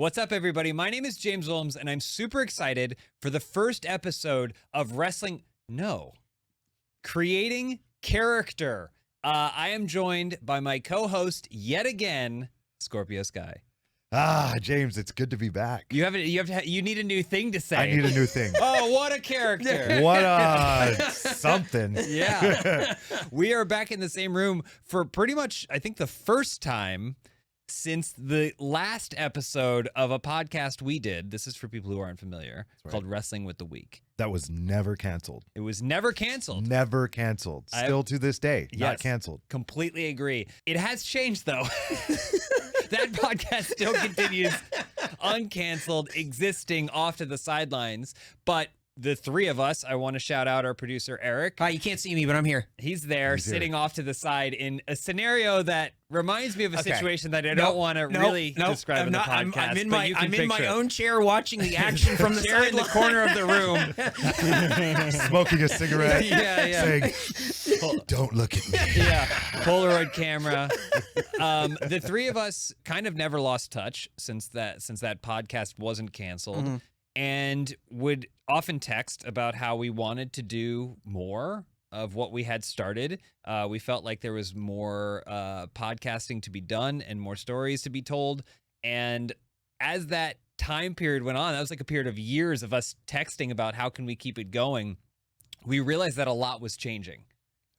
What's up, everybody? My name is James Willems, and I'm super excited for the first episode of Creating Character. I am joined by my co-host yet again, Scorpio Sky. James, it's good to be back. You need a new thing to say. I need a new thing. Oh, what a character. What a something. Yeah. We are back in the same room for pretty much, I think, the first time since the last episode of a podcast we did. This is for people who aren't familiar. It's called Wrestling with the Week. That was never canceled. It was never canceled. Never canceled. Still to this day, not canceled. Completely agree. It has changed, though. That podcast still continues uncanceled, existing off to the sidelines. But the three of us, I want to shout out our producer, Eric. Hi, you can't see me, but I'm here. He's there, sitting off to the side in a scenario that reminds me of a situation that I don't want to really describe in the podcast. I'm in my own chair watching the action from the chair in the corner of the room. Smoking a cigarette. Yeah. Saying, don't look at me. Yeah. Polaroid camera. The three of us kind of never lost touch since that podcast wasn't canceled. Mm-hmm. And would often text about how we wanted to do more of what we had started. We felt like there was more podcasting to be done and more stories to be told. And as that time period went on, that was like a period of years of us texting about how can we keep it going. We realized that a lot was changing.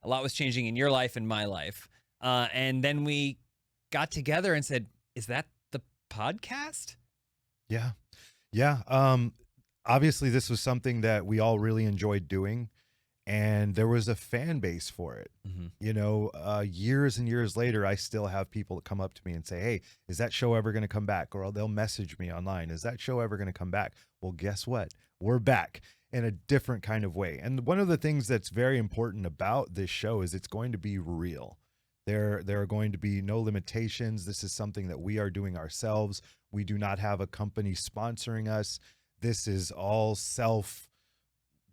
A lot was changing in your life and my life. And then we got together and said, is that the podcast? Yeah. Obviously, this was something that we all really enjoyed doing, and there was a fan base for it. Mm-hmm. You know, years and years later, I still have people that come up to me and say, hey, is that show ever going to come back? Or they'll message me online, is that show ever going to come back? Well, guess what? We're back in a different kind of way. And one of the things that's very important about this show is it's going to be real. There are going to be no limitations. This is something that we are doing ourselves. We do not have a company sponsoring us. This is all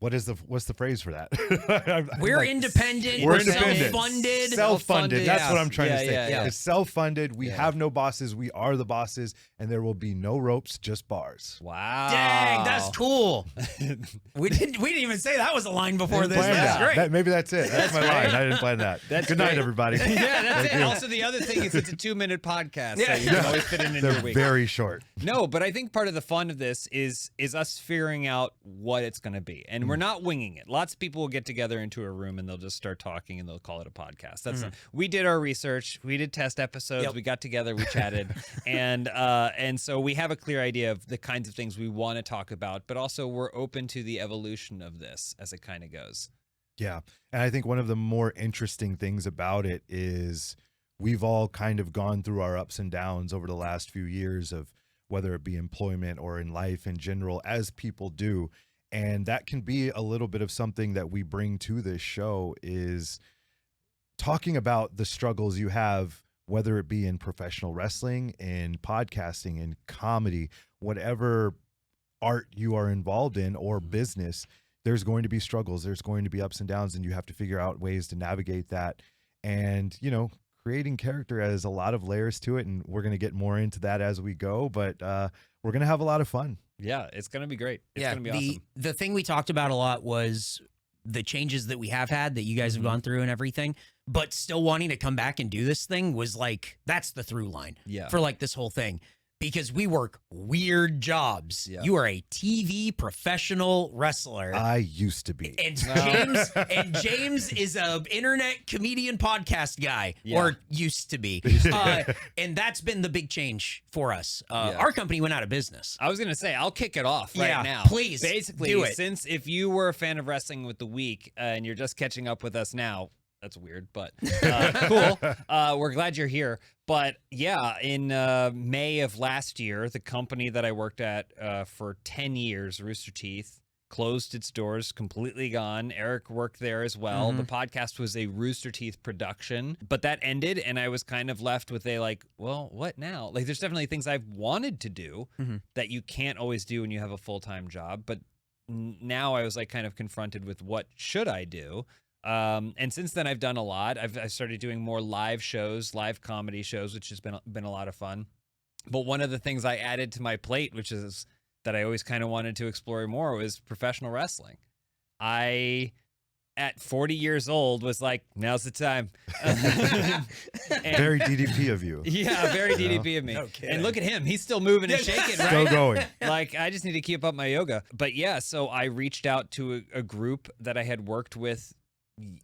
what's the phrase for that? We're independent. We're independent. Self-funded. Self-funded. That's what I'm trying to say. Yeah. It's self-funded. We have no bosses. We are the bosses, and there will be no ropes, just bars. Wow. Dang, that's cool. we didn't even say that was a line before this. That's great. Maybe that's it. That's my line. I didn't plan that. Good night, everybody. Yeah, that's it. Also, the other thing is it's a 2-minute podcast. Yeah. So you can always fit in your week. They're very short. No, but I think part of the fun of this is us figuring out what it's going to be. And we're not winging it. Lots of people will get together into a room and they'll just start talking and they'll call it a podcast. That's we did our research. We did test episodes. Yep. We got together. We chatted, and so we have a clear idea of the kinds of things we want to talk about. But also, we're open to the evolution of this as it kind of goes. Yeah, and I think one of the more interesting things about it is we've all kind of gone through our ups and downs over the last few years of whether it be employment or in life in general, as people do. And that can be a little bit of something that we bring to this show is talking about the struggles you have, whether it be in professional wrestling, in podcasting, in comedy, whatever art you are involved in or business, there's going to be struggles. There's going to be ups and downs, and you have to figure out ways to navigate that. And, you know, creating character has a lot of layers to it, and we're going to get more into that as we go, but we're going to have a lot of fun. Yeah, it's going to be great. It's going to be awesome. The thing we talked about a lot was the changes that we have had that you guys have gone through and everything, but still wanting to come back and do this thing was like, that's the through line for like this whole thing. Because we work weird jobs. Yeah. You are a TV professional wrestler. I used to be. And James is a internet comedian podcast guy, or used to be. And that's been the big change for us. Our company went out of business. I was going to say, I'll kick it off right now. Please, basically, do it. Since if you were a fan of Wrestling with the Week and you're just catching up with us now, that's weird, but cool. We're glad you're here. But yeah, in May of last year, the company that I worked at for 10 years, Rooster Teeth, closed its doors, completely gone. Eric worked there as well. The podcast was a Rooster Teeth production, but that ended, and I was kind of left with well, what now? Like, there's definitely things I've wanted to do that you can't always do when you have a full-time job, but now I was like kind of confronted with what should I do? And since then, I've done a lot. I started doing more live shows, live comedy shows, which has been a lot of fun. But one of the things I added to my plate, which is that I always kind of wanted to explore more, was professional wrestling. I, at 40 years old, was like, now's the time. Very DDP of you. Yeah, very DDP of me. No kidding. And look at him. He's still moving and shaking, right? Still going. Like, I just need to keep up my yoga. But yeah, so I reached out to a group that I had worked with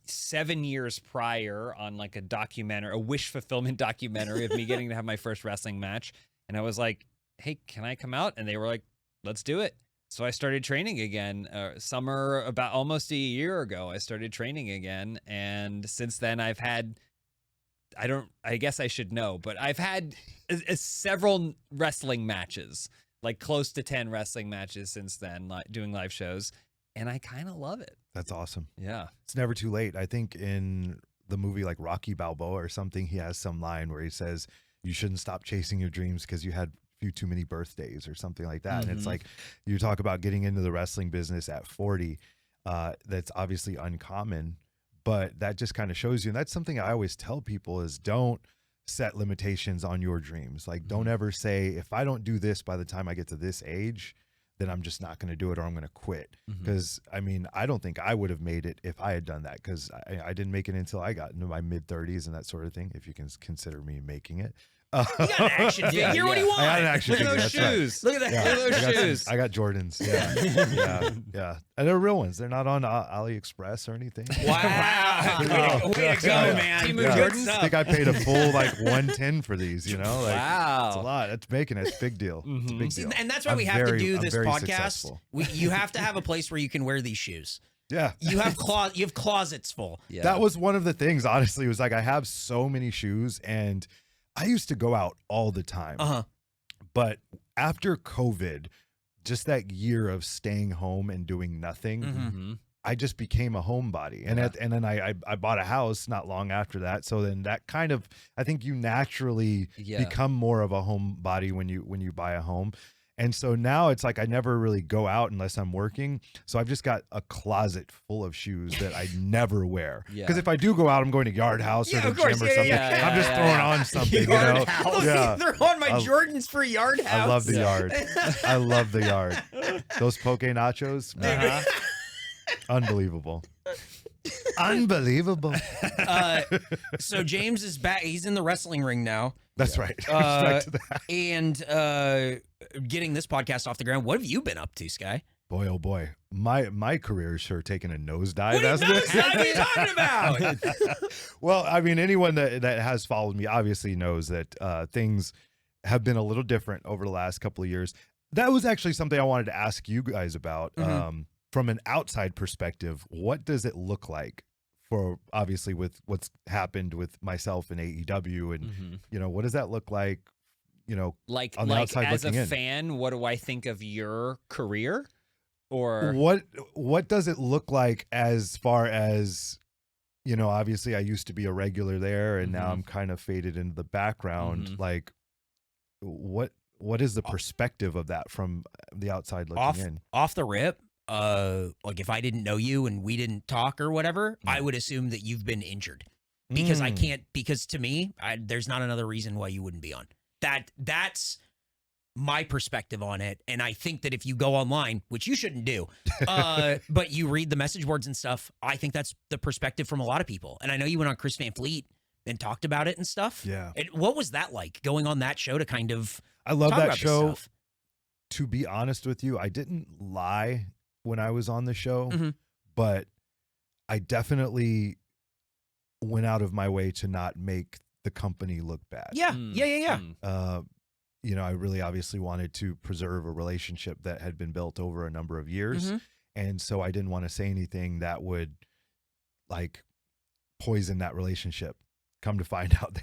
7 years prior on like a wish fulfillment documentary of me getting to have my first wrestling match. And I was like, hey, can I come out? And they were like, let's do it. So I started training again. Summer, about almost a year ago, I started training again. And since then I've had, I guess I should know, but I've had several wrestling matches, like close to 10 wrestling matches since then, doing live shows. And I kind of love it. That's awesome. Yeah. It's never too late. I think in the movie like Rocky Balboa or something, he has some line where he says, you shouldn't stop chasing your dreams because you had few too many birthdays or something like that. And it's like, you talk about getting into the wrestling business at 40. That's obviously uncommon, but that just kind of shows you. And that's something I always tell people is don't set limitations on your dreams. Like, don't ever say, if I don't do this by the time I get to this age, then I'm just not going to do it or I'm going to quit. Because, I mean, I don't think I would have made it if I had done that, because I didn't make it until I got into my mid-30s and that sort of thing, if you can consider me making it. You got an action figure. What do you want? I had an action Look at figure. those That's right. shoes. Look at that. Yeah, Look at those shoes. I got Jordans. Yeah. Yeah. And they're real ones. They're not on AliExpress or anything. Wow. Way to go, man. Team of Yeah. Jordans. I think I paid a full like 110 for these, you know? Like, Wow. it's a lot. That's making it. It's a big deal. It's a big deal. And that's why I'm we have to do I'm this very podcast. successful. You have to have a place where you can wear these shoes. Yeah. You have closets full. Yeah. That was one of the things, honestly, was like, I have so many shoes and I used to go out all the time. But after COVID, just that year of staying home and doing nothing, I just became a homebody. And and then I bought a house not long after that. So then that kind of, I think you naturally become more of a homebody when you buy a home. And so now it's like I never really go out unless I'm working. So I've just got a closet full of shoes that I never wear. Because if I do go out, I'm going to Yard House or the gym or something. I'm just throwing on something, you know? They're on my Jordans for Yard House. I love the Yard. I love the Yard. Those poke nachos, man. Unbelievable. Unbelievable. So James is back. He's in the wrestling ring now. That's right. Back to that. And getting this podcast off the ground. What have you been up to, Sky? Boy, oh boy. My career is sure taking a nosedive. What are you talking about? Well, I mean, anyone that has followed me obviously knows that things have been a little different over the last couple of years. That was actually something I wanted to ask you guys about. From an outside perspective, what does it look like for, obviously, with what's happened with myself and AEW, and you know, what does that look like, you know, like on the outside as a looking in? fan, what do I think of your career? Or what does it look like as far as, you know, obviously I used to be a regular there and now I'm kind of faded into the background. Like what is the perspective of that from the outside looking in? Off the rip, like if I didn't know you and we didn't talk or whatever, I would assume that you've been injured because because to me, there's not another reason why you wouldn't be on. That's my perspective on it. And I think that if you go online, which you shouldn't do, but you read the message boards and stuff, I think that's the perspective from a lot of people. And I know you went on Chris Van Fleet and talked about it and stuff. Yeah. And what was that like, going on that show to kind of I love talk that about this show. stuff? To be honest with you, I didn't lie when I was on the show, but I definitely went out of my way to not make the company look bad. Yeah. You know, I really obviously wanted to preserve a relationship that had been built over a number of years. And so I didn't want to say anything that would like poison that relationship. Come to find out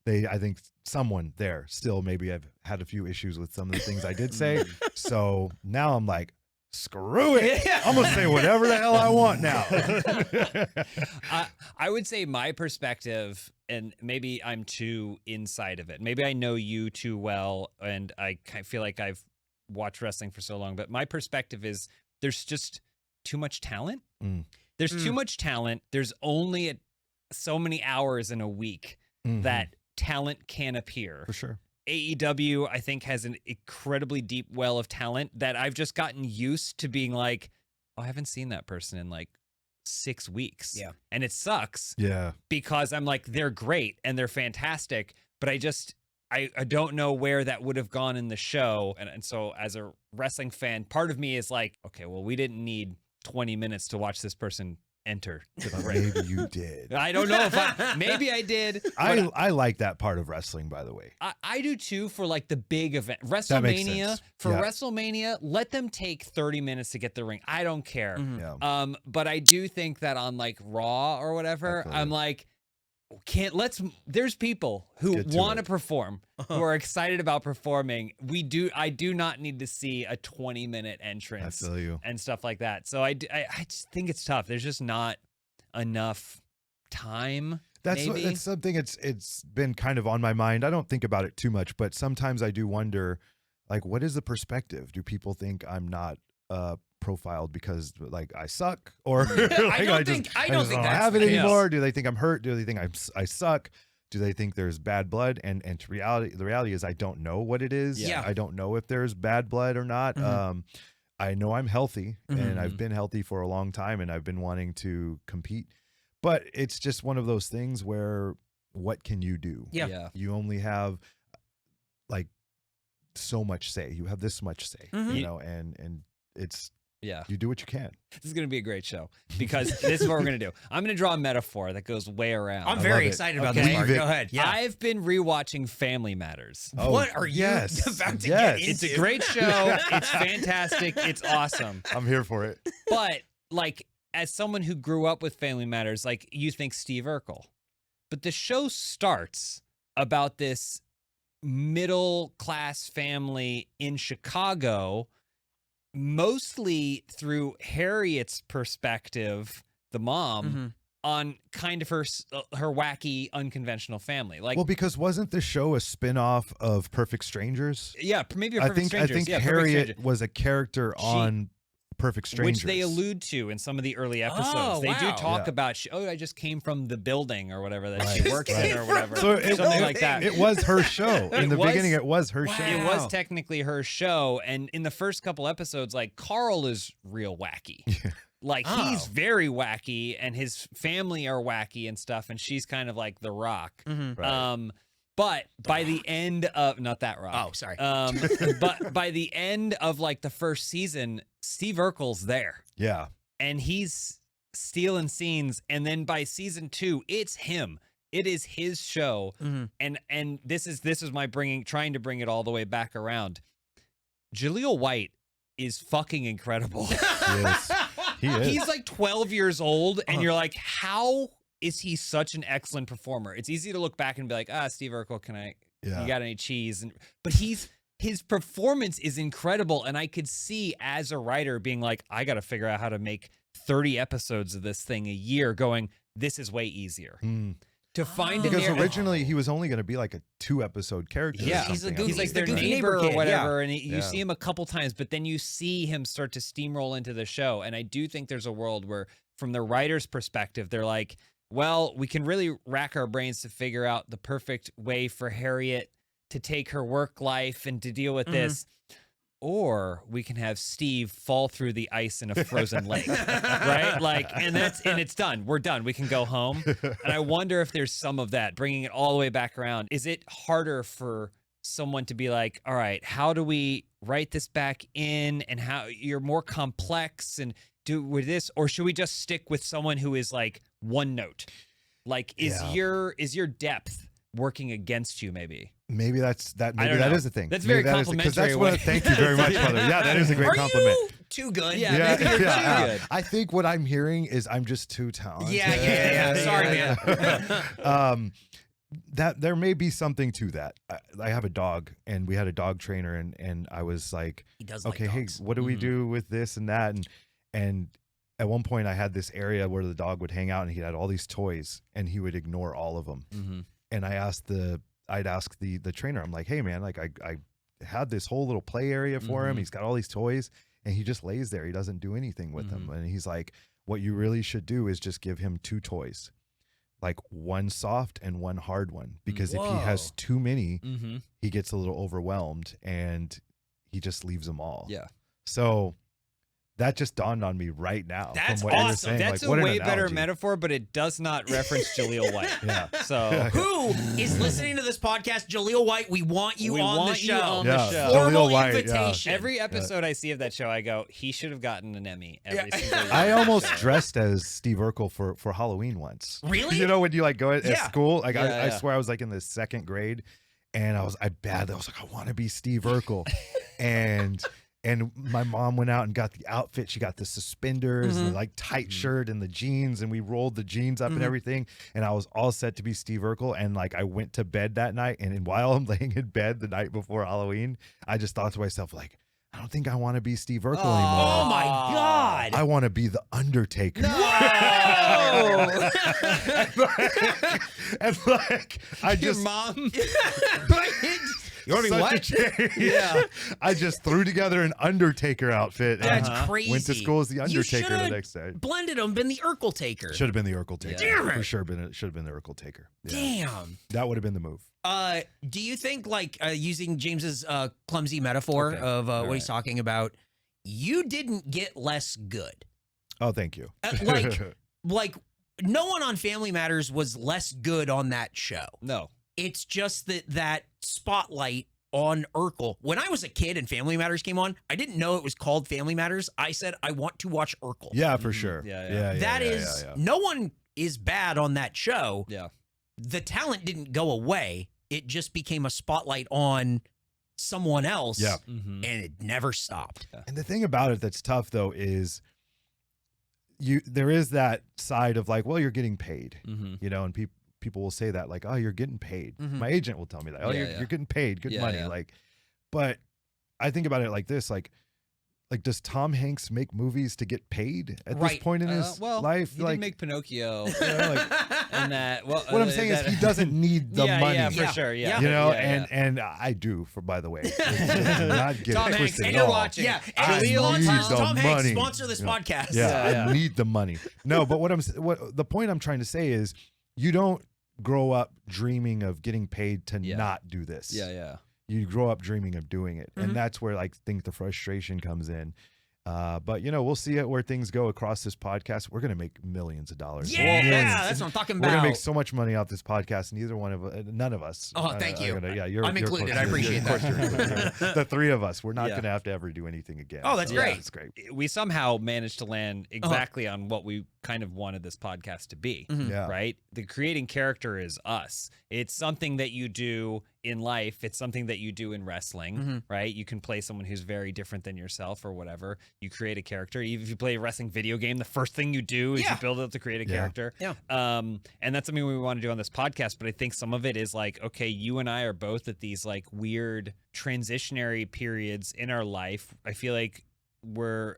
I think someone there still maybe I've had a few issues with some of the things I did say. So now I'm like, screw it. I'm going to say whatever the hell I want now. I would say my perspective, and maybe I'm too inside of it. Maybe I know you too well, and I feel like I've watched wrestling for so long, but my perspective is there's just too much talent. There's too much talent. There's only so many hours in a week that talent can appear. For sure. AEW, I think, has an incredibly deep well of talent that I've just gotten used to being like, oh, I haven't seen that person in like 6 weeks. Yeah. And it sucks. Yeah. Because I'm like, they're great and they're fantastic, but I don't know where that would have gone in the show. And so as a wrestling fan, part of me is like, okay, well, we didn't need 20 minutes to watch this person enter to the ring. Maybe you did. I don't know if maybe I did. I like that part of wrestling, by the way. I do too, for like the big event. That makes WrestleMania, sense. for Yeah. WrestleMania, let them take 30 minutes to get the ring. I don't care. Yeah. But I do think that on like Raw or whatever, feel I'm you. like, there's people who Get to want to it. perform, who are excited about performing. I do not need to see a 20-minute I entrance feel you. and stuff like that. So I just think it's tough. There's just not enough time. That's maybe. that's something it's been kind of on my mind. I don't think about it too much, but sometimes I do wonder, like, what is the perspective? Do people think I'm not profiled because like I suck, or like, I don't just think that's have it the case. anymore? Do they think I'm hurt? Do they think I suck? Do they think there's bad blood? And the reality is I don't know what it is. Yeah. I don't know if there's bad blood or not. I know I'm healthy, and I've been healthy for a long time, and I've been wanting to compete. But it's just one of those things where what can you do? Yeah. You only have like so much say. You have this much say, you know, and it's you do what you can. This is going to be a great show because this is what we're going to do. I'm going to draw a metaphor that goes way around. I'm love very it. excited about Okay. this part. Leave it. Go ahead. Yeah. I've been rewatching Family Matters. Oh, What are you yes, about to yes. get It's a into? great show. It's fantastic. It's awesome. I'm here for it. But like, as someone who grew up with Family Matters, like you think Steve Urkel, but the show starts about this middle class family in Chicago, mostly through Harriet's perspective, the mom, on kind of her wacky, unconventional family. Like, Well, because wasn't the show a spin-off of Perfect Strangers? yeah, maybe a I Perfect think Strangers. Yeah, Perfect Harriet Stranger. was a character on Perfect Strangers, Which they allude to in some of the early episodes. Oh, They do wow. talk Yeah. about, I just came from the building or whatever that she Right, works right. in or whatever. So Something like that. It was her show. In the was- beginning, it was her show. It was Wow. technically her show. And in the first couple episodes, like, Carl is real wacky. Like, he's Oh. very wacky, and his family are wacky and stuff, and she's kind of like the Rock. Right. But by the end of, not that Rock. Oh, sorry. But by the end of like the first season, Steve Urkel's there. Yeah. And he's stealing scenes, and then by season 2, it's him. It is his show, and this is my trying to bring it all the way back around. Jaleel White is fucking incredible. Yes. He is. He's like 12 years old, and you're like, how is he such an excellent performer? It's easy to look back and be like, Steve Urkel, you got any cheese? But his performance is incredible, and I could see as a writer being like, I got to figure out how to make 30 episodes of this thing a year, going, this is way easier. To find a Because narrative- originally he was only going to be like a 2-episode character. or Yeah, He's the something, I he's goofy- like think. their goofy neighbor neighbor or kid, whatever, and you Yeah. see him a couple times, but then you see him start to steamroll into the show. And I do think there's a world where, from the writer's perspective, they're like, well, we can really rack our brains to figure out the perfect way for Harriet to take her work life and to deal with this. Or we can have Steve fall through the ice in a frozen lake, right? Like, and it's done. We're done. We can go home. And I wonder if there's some of that, bringing it all the way back around. Is it harder for someone to be like, all right, how do we write this back in, and how you're more complex and do with this, or should we just stick with someone who is like one note? Like, is your depth working against you? Maybe Maybe I maybe don't that know. is the thing. That's Maybe very that is complimentary 'cause that's way. what. Thank you very much, brother. Yeah, that is a great Are compliment. you too good? Yeah, maybe you're too good. I think what I'm hearing is I'm just too talented. Yeah. Sorry, man. That there may be something to that. I have a dog, and we had a dog trainer, and I was like, He does like okay, hey, dogs. what do we do with this and that? And at one point I had this area where the dog would hang out, and he had all these toys, and he would ignore all of them. And I'd ask the trainer, I'm like, hey man, like I had this whole little play area for him. He's got all these toys, and he just lays there. He doesn't do anything with them. And he's like, what you really should do is just give him 2 toys. like one soft and one hard one, because if he Whoa. has too many, he gets a little overwhelmed and he just leaves them all. Yeah. So that just dawned on me right now. That's from what you were awesome. saying. That's like, what a an way better analogy. metaphor, but it does not reference Jaleel White. Yeah. So Who is listening to this podcast? Jaleel White, we want you on the show. on Yeah. the show. Formal Jaleel White, invitation. Every episode I see of that show, I go, he should have gotten an Emmy every single year. I almost dressed as Steve Urkel for Halloween once. Really? You know, when you like go at Yeah. school, like I Yeah. swear I was like in the 2nd grade, and I was like, I want to be Steve Urkel, and my mom went out and got the outfit. She got the suspenders, and the like tight shirt, and the jeans, and we rolled the jeans up and everything. And I was all set to be Steve Urkel. And like I went to bed that night, and while I'm laying in bed the night before Halloween, I just thought to myself, like, I don't think I want to be Steve Urkel Oh anymore. my God. I want to be the Undertaker. Whoa. and like I Your just mom. You want to be such a what? change. Yeah. I just threw together an Undertaker outfit That's and crazy. went to school as the You Undertaker the shoulda next day. Blended them, been the Urkeltaker. Should have been the Urkeltaker. Damn it. For sure should have been the Urkeltaker. Yeah. Damn. That would have been the move. Do you think, like, using James's clumsy metaphor Okay. of All what he's right. talking about, you didn't get less good. Oh, thank you. Like, no one on Family Matters was less good on that show. No. It's just that spotlight on Urkel. When I was a kid and Family Matters came on, I didn't know it was called Family Matters. I said, I want to watch Urkel. Yeah, for sure. Yeah. That is, no one is bad on that show. Yeah. The talent didn't go away. It just became a spotlight on someone else. Yeah. And it never stopped. And the thing about it that's tough though is there is that side of like, well, you're getting paid, you know, and people will say that like, oh, you're getting paid. My agent will tell me that, oh, you're getting paid, good money. Yeah. Like, but I think about it like this, like does Tom Hanks make movies to get paid at this point in his life? He like, did make Pinocchio. you know, like, And that. Well, what I'm saying is he doesn't need the money. Yeah, for sure. Yeah. You know, Yeah. and I do, by the way. Not get Tom it Hanks, twisted and at you're all. watching. Yeah, I need the Tom Hanks, money. sponsor this podcast. Yeah, Yeah. I need the money. No, but what the point I'm trying to say is you don't grow up dreaming of getting paid to not do this. Yeah. You grow up dreaming of doing it. And that's where I think the frustration comes in. But you know, we'll see where things go across this podcast. We're gonna make millions of dollars. Yeah, Millions. that's what I'm talking We're about. gonna make so much money off this podcast. None of us. Oh, thank you. You're I'm included. of course- I appreciate of course that. you're included. The three of us. We're not Yeah. gonna have to ever do anything again. Oh, that's So great. It's great. We somehow managed to land exactly on what we kind of wanted this podcast to be. Yeah. Right? The creating character is us. It's something that you do in life. It's something that you do in wrestling, right? You can play someone who's very different than yourself or whatever. You create a character. Even if you play a wrestling video game, the first thing you do is you build it to create a character. Yeah. And that's something we want to do on this podcast. But I think some of it is like, okay, you and I are both at these like weird transitionary periods in our life. I feel like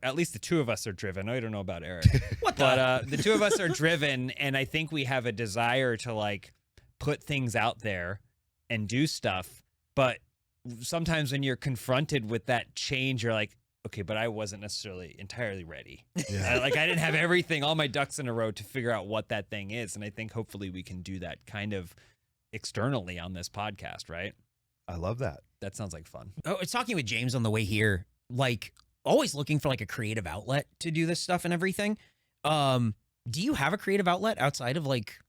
at least the two of us are driven. I don't know about Eric, but the two of us are driven, and I think we have a desire to like put things out there and do stuff. But sometimes when you're confronted with that change, you're like, okay, but I wasn't necessarily entirely ready. Yeah. I didn't have everything, all my ducks in a row to figure out what that thing is. And I think hopefully we can do that kind of externally on this podcast, right? I love that. That sounds like fun. I was talking with James on the way here, like always looking for like a creative outlet to do this stuff and everything. Do you have a creative outlet outside of like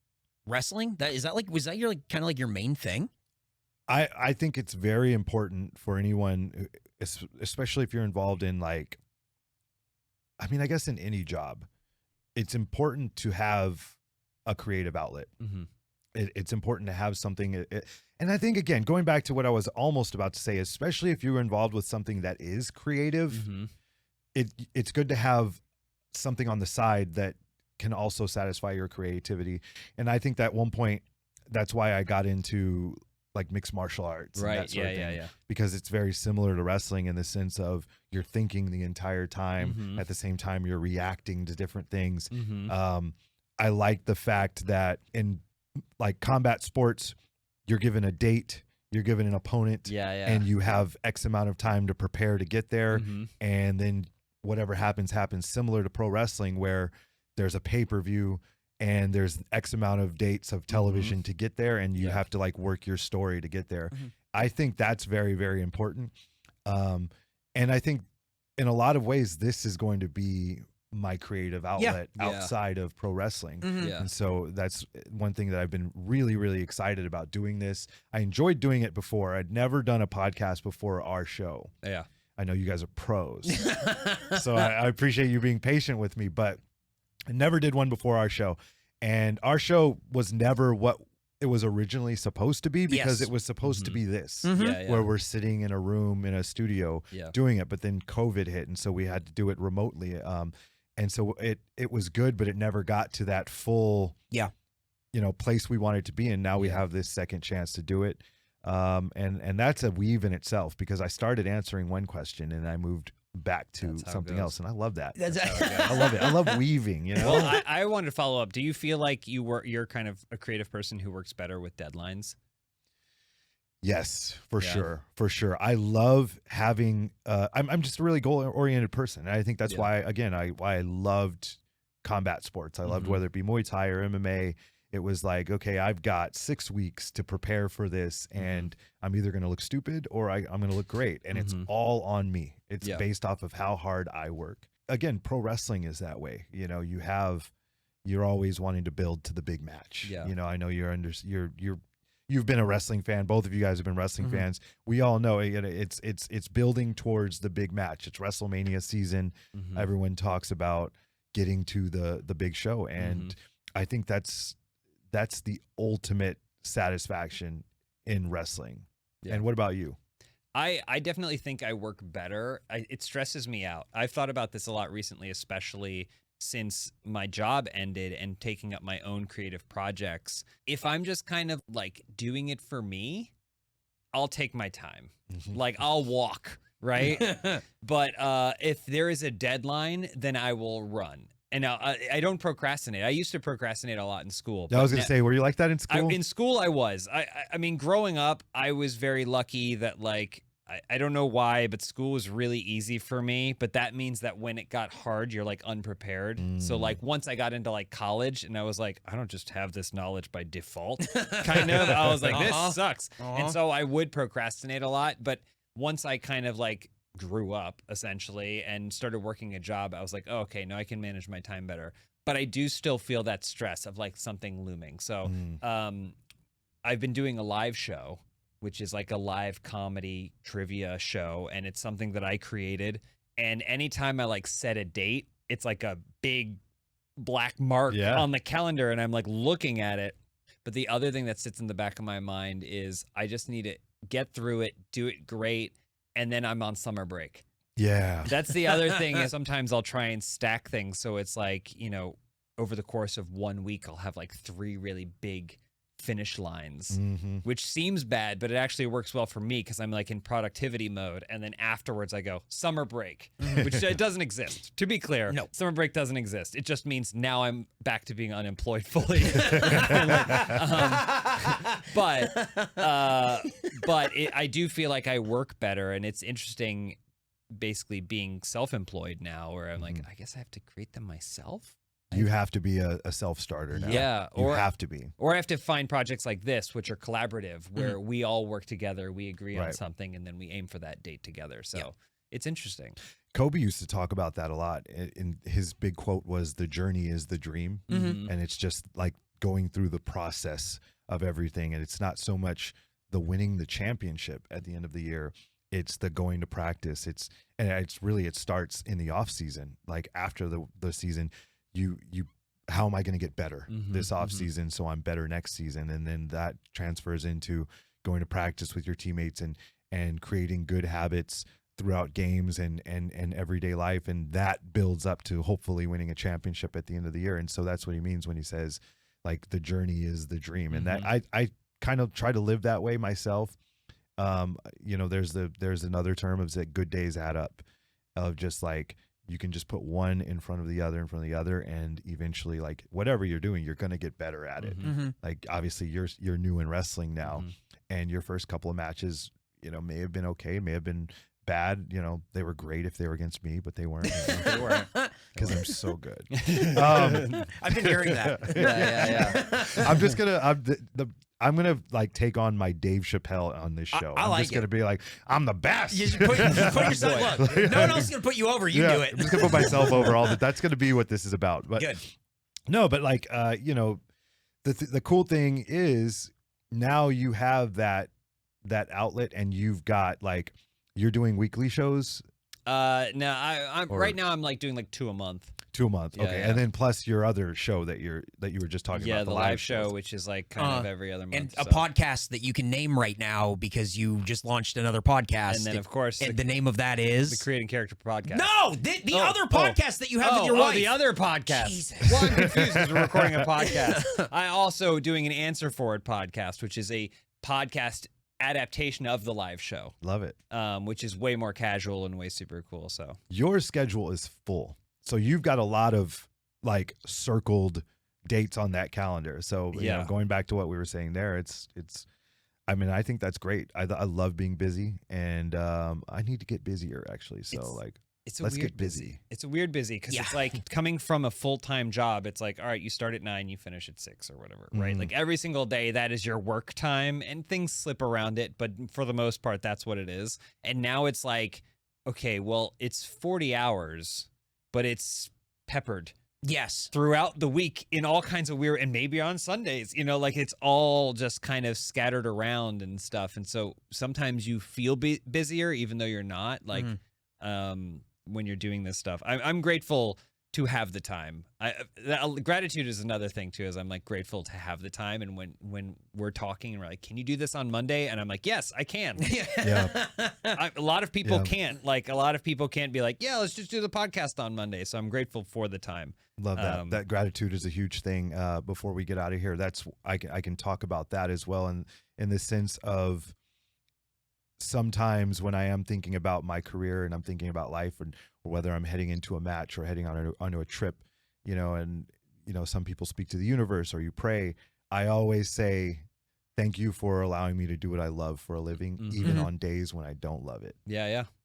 wrestling? Was that your like kind of like your main thing? I think it's very important for anyone, especially if you're involved in like, I mean, I guess in any job, it's important to have a creative outlet. It's important to have something. And I think, again, going back to what I was almost about to say, especially if you're involved with something that is creative, it's good to have something on the side that can also satisfy your creativity. And I think that at one point, that's why I got into like mixed martial arts, and that sort of thing, because it's very similar to wrestling in the sense of you're thinking the entire time. At the same time, you're reacting to different things. I like the fact that in like combat sports, you're given a date, you're given an opponent, and you have X amount of time to prepare to get there. And then whatever happens, similar to pro wrestling where there's a pay-per-view and there's X amount of dates of television to get there, and you have to like work your story to get there. I think that's very, very important. And I think in a lot of ways, this is going to be my creative outlet outside of pro wrestling. And so that's one thing that I've been really, really excited about doing this. I enjoyed doing it before. I'd never done a podcast before our show. Yeah. I know you guys are pros. So I appreciate you being patient with me, but I never did one before our show. And our show was never what it was originally supposed to be, because it was supposed to be this, where we're sitting in a room in a studio doing it. But then COVID hit, and so we had to do it remotely. And so it was good, but it never got to that full, place we wanted to be in. Now we have this second chance to do it. And that's a weave in itself, because I started answering one question and I moved back to something else, and I love that. I love it. I love weaving, Well, I wanted to follow up. Do you feel like you're kind of a creative person who works better with deadlines? Yes, for sure. I love having. I'm just a really goal-oriented person, and I think that's why I loved combat sports. I loved whether it be Muay Thai or MMA. It was like, okay, I've got 6 weeks to prepare for this, and I'm either going to look stupid or I'm going to look great, and it's all on me. It's based off of how hard I work. Again, pro wrestling is that way. You're always wanting to build to the big match. I know you've been a wrestling fan. Both of you guys have been wrestling fans. We all know it's building towards the big match. It's WrestleMania season. Everyone talks about getting to the big show, and I think that's the ultimate satisfaction in wrestling. And what about you? I definitely think I work better. It stresses me out. I've thought about this a lot recently, especially since my job ended and taking up my own creative projects. If I'm just kind of like doing it for me, I'll take my time. Like I'll walk, right? But if there is a deadline, then I will run. And now I don't procrastinate. I used to procrastinate a lot in school. I was going to say, were you like that in school? In school, I was. I mean, growing up, I was very lucky that, like, I don't know why, but school was really easy for me. But that means that when it got hard, you're, like, unprepared. So, like, once I got into, like, college, and I was like, I don't just have this knowledge by default, kind of. I was like, this sucks. And so I would procrastinate a lot. But once I kind of, like, grew up essentially and started working a job, I was like, oh, okay, now I can manage my time better. But I do still feel that stress of like something looming. So I've been doing a live show, which is like a live comedy trivia show, and it's something that I created. And anytime I like set a date, it's like a big black mark on the calendar, and I'm like looking at it. But the other thing that sits in the back of my mind is I just need to get through it, do it great, and then I'm on summer break. Yeah. That's the other thing is sometimes I'll try and stack things. So it's like, over the course of 1 week, I'll have like 3 really big finish lines, which seems bad, but it actually works well for me because I'm like in productivity mode. And then afterwards I go summer break, which it doesn't exist. To be clear, no, summer break doesn't exist. It just means now I'm back to being unemployed fully. I do feel like I work better, and it's interesting basically being self-employed now, where I'm like, I guess I have to create them myself. You have to be a self-starter now. Yeah. You have to be. Or I have to find projects like this, which are collaborative, where we all work together, we agree on something, and then we aim for that date together. So it's interesting. Kobe used to talk about that a lot. And his big quote was, the journey is the dream. And it's just like going through the process of everything. And it's not so much the winning the championship at the end of the year. It's the going to practice. It starts in the off season. Like after the season, how am I going to get better this off season so I'm better next season? And then that transfers into going to practice with your teammates and creating good habits throughout games and everyday life. And that builds up to hopefully winning a championship at the end of the year. And so that's what he means when he says like the journey is the dream. And that I kind of try to live that way myself. There's another term of that good days add up, of just like, you can just put one in front of the other, and eventually, like whatever you're doing, you're going to get better at it. Like obviously you're new in wrestling now, and your first couple of matches, may have been okay, may have been bad. They were great if they were against me, but they weren't. They weren't. because I'm so good. I've been hearing that. I'm gonna like take on my Dave Chappelle on this show. I I'm like just gonna be like, I'm the best. You should put yourself. Look, no one else is gonna put you over. You do it. I'm just gonna put myself over all that. That's gonna be what this is about. But good. No, but like you know, the cool thing is now you have that outlet, and you've got like you're doing weekly shows. No, I'm right now. I'm like doing like 2 a month. 2 a month, Yeah, okay, yeah. and then plus your other show that you were just talking about, The live show, shows. which is like kind of every other month, and a podcast that you can name right now because you just launched another podcast. And then of course, and the name of that is the Creating Character podcast. No, the other podcast that you have with your wife. The other podcast. Jesus. Well, I'm confused because we're recording a podcast. I also doing an Answer For It podcast, which is a podcast adaptation of the live show. Love it. Which is way more casual and way super cool. So your schedule is full, so you've got a lot of like circled dates on that calendar. So you know, going back to what we were saying there, it's I mean, I think that's great. I love being busy, and I need to get busier actually. So let's get busy. It's a weird busy because it's like coming from a full-time job. It's like, all right, you start at 9, you finish at 6 or whatever, right? Like every single day, that is your work time, and things slip around it. But for the most part, that's what it is. And now it's like, okay, well, it's 40 hours, but it's peppered. Yes. Throughout the week in all kinds of weird, and maybe on Sundays, you know, like it's all just kind of scattered around and stuff. And so sometimes you feel busier, even though you're not. Like, when you're doing this stuff, I'm grateful to have the time. Gratitude is another thing too, is I'm like grateful to have the time. And when we're talking and we're like, can you do this on Monday? And I'm like, yes, I can. A lot of people can't. Like a lot of people can't be like, yeah, let's just do the podcast on Monday. So I'm grateful for the time. Love that. That gratitude is a huge thing. Before we get out of here, I can talk about that as well, in the sense of sometimes when I am thinking about my career and I'm thinking about life, or whether I'm heading into a match or heading onto a trip, you know, and you know, some people speak to the universe or you pray. I always say, thank you for allowing me to do what I love for a living, even on days when I don't love it.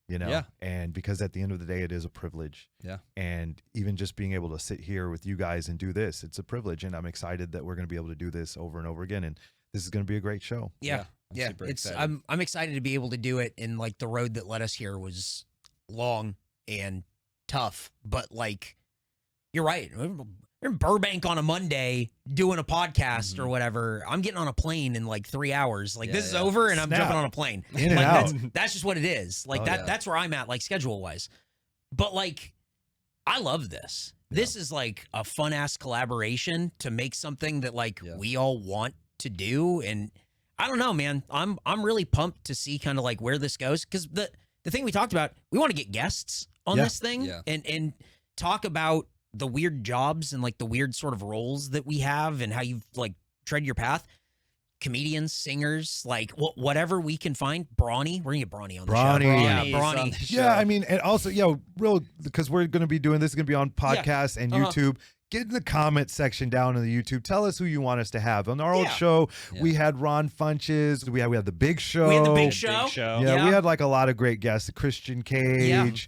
You know, and because at the end of the day, it is a privilege. And even just being able to sit here with you guys and do this, it's a privilege. And I'm excited that we're going to be able to do this over and over again. And this is going to be a great show. I'm excited to be able to do it. And like the road that led us here was long and tough, but like, you're right. We're in Burbank on a Monday doing a podcast or whatever. I'm getting on a plane in like 3 hours. Like this is over and I'm jumping on a plane. In and like out. that's just what it is. Like that's where I'm at, like schedule wise. But like, I love this. This is like a fun ass collaboration to make something that like we all want to do. And I don't know, man. I'm really pumped to see kind of like where this goes, because the thing we talked about, we want to get guests on this thing and talk about the weird jobs and like the weird sort of roles that we have and how you've like tread your path. Comedians, singers, like whatever we can find. Brawny, we're gonna get Brawny on the show. Brawny. Yeah, I mean, and also, because we're gonna be doing this, is gonna be on podcasts and YouTube. Get in the comment section down in the YouTube. Tell us who you want us to have. On our old show, we had Ron Funches. We had the Big Show. We had the Big Show. Yeah, we had like a lot of great guests. Christian Cage.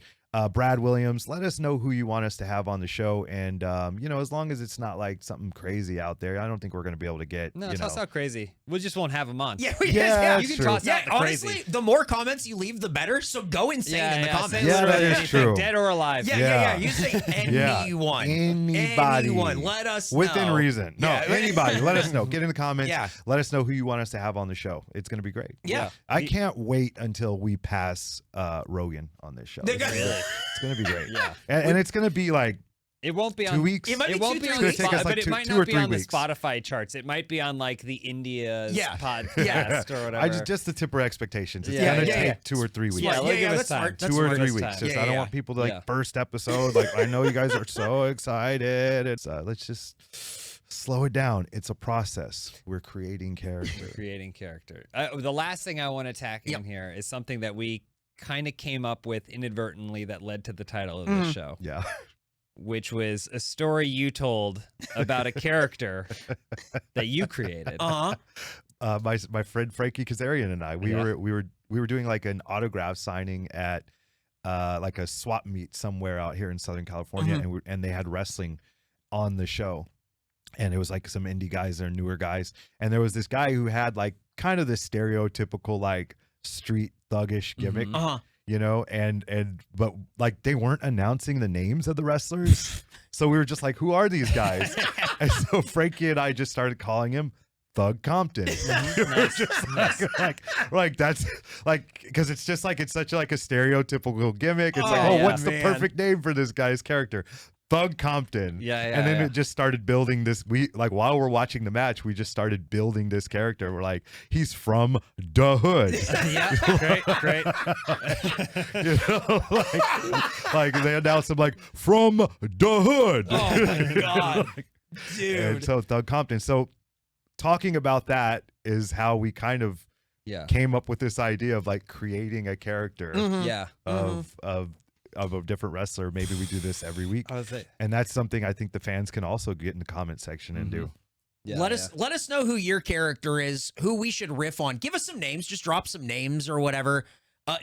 Brad Williams. Let us know who you want us to have on the show, and you know, as long as it's not like something crazy out there, I don't think we're going to be able to get. No, toss out crazy. We just won't have them on. You can toss out the crazy. Honestly, the more comments you leave, the better. So go insane in the comments. Yeah, that is true. Dead or alive. You say anyone, anyone. Let us know. Within reason. No, anybody. Let us know. Get in the comments. Let us know who you want us to have on the show. It's going to be great. I can't wait until we pass Rogan on this show. It's going to be great. And it's going to be like, it won't be 2 on weeks. It won't be on the spot, but it might not be on the weeks. Spotify charts. It might be on like the India's podcast or whatever. I just to temper expectations. It's going to take 2 or 3 weeks. Give us time. Smart. 2 or 3 weeks. I don't want people to like first episode. Like, I know you guys are so excited. It's let's just slow it down. It's a process. We're creating character. The last thing I want to tack in here is something that we kind of came up with inadvertently that led to the title of this show. Which was a story you told about a character that you created. My friend Frankie Kazarian and I, we were doing like an autograph signing at like a swap meet somewhere out here in Southern California, and they had wrestling on the show, and it was like some indie guys, they're newer guys, and there was this guy who had like kind of this stereotypical like street thuggish gimmick, you know, but like they weren't announcing the names of the wrestlers, so we were just like, who are these guys? And so Frankie and I just started calling him Thug Compton. Like that's like, because it's just like, it's such like a stereotypical gimmick. It's what's the perfect name for this guy's character? Thug Compton. And then it just started building this. We like, while we're watching the match, we just started building this character. We're like, he's from the hood. Great. You know, like they announced him like from the hood. Oh my god, dude. And so Thug Compton. So talking about that is how we kind of came up with this idea of like creating a character of a different wrestler. Maybe we do this every week, and that's something I think the fans can also get in the comment section and do. Let us know who your character is, who we should riff on. Give us some names, just drop some names or whatever.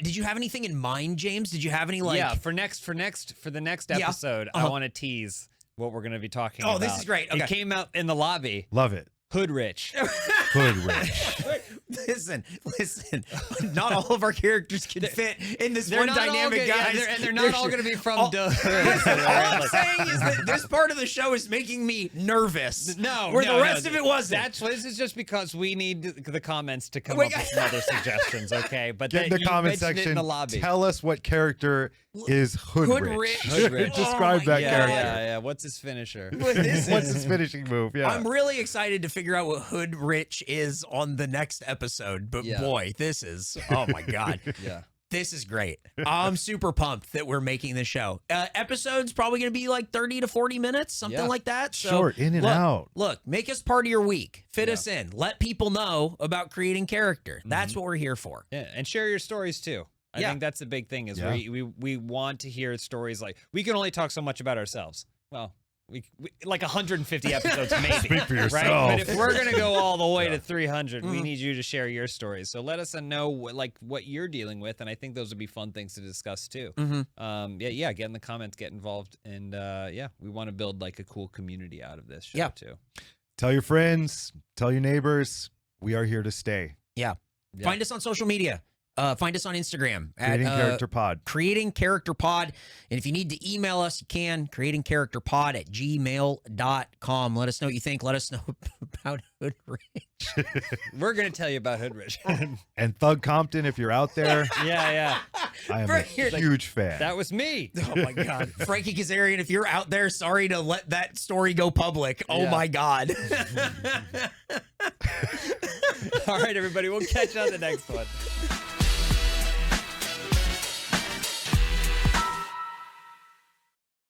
Did you have anything in mind, James? Did you have any like for the next episode? I want to tease what we're going to be talking about. Oh, this is great. Okay. It came out in the lobby. Love it. Hood Rich. Hood Rich. Listen. Not all of our characters can fit in this one dynamic, guys. And they're not all going to be from the hood. All I'm saying is that this part of the show is making me nervous. Where the rest of it wasn't. This is just because we need the comments to come up with some other suggestions, okay? But get in the comment section. In the lobby. Tell us what character is Hood Rich. Hood Rich. Describe that character. Yeah. What's his finisher? What's his finishing move? Yeah. I'm really excited to figure out what Hood Rich is on the next episode. But boy, this is, oh my God. This is great. I'm super pumped that we're making this show. Episode's probably going to be like 30 to 40 minutes, something like that. So short, in and out. Look, make us part of your week. Fit us in. Let people know about creating character. That's what we're here for. Yeah, and share your stories too. I think that's the big thing is we want to hear stories. Like, we can only talk so much about ourselves. Well, we like 150 episodes maybe. Speak for yourself. Right? But if we're going to go all the way to 300, we need you to share your stories. So let us know what you're dealing with, and I think those would be fun things to discuss too. Get in the comments, get involved, and we want to build like a cool community out of this show too. Tell your friends, tell your neighbors, we are here to stay. Find us on social media. Find us on Instagram at Creating Character Pod. Creating Character Pod. And if you need to email us, you can. creatingcharacterpod@gmail.com. Let us know what you think. Let us know about Hood Rich. We're going to tell you about Hood Rich. And Thug Compton, if you're out there. I am a huge fan. That was me. Oh, my God. Frankie Kazarian, if you're out there, sorry to let that story go public. Oh, my God. All right, everybody. We'll catch you on the next one.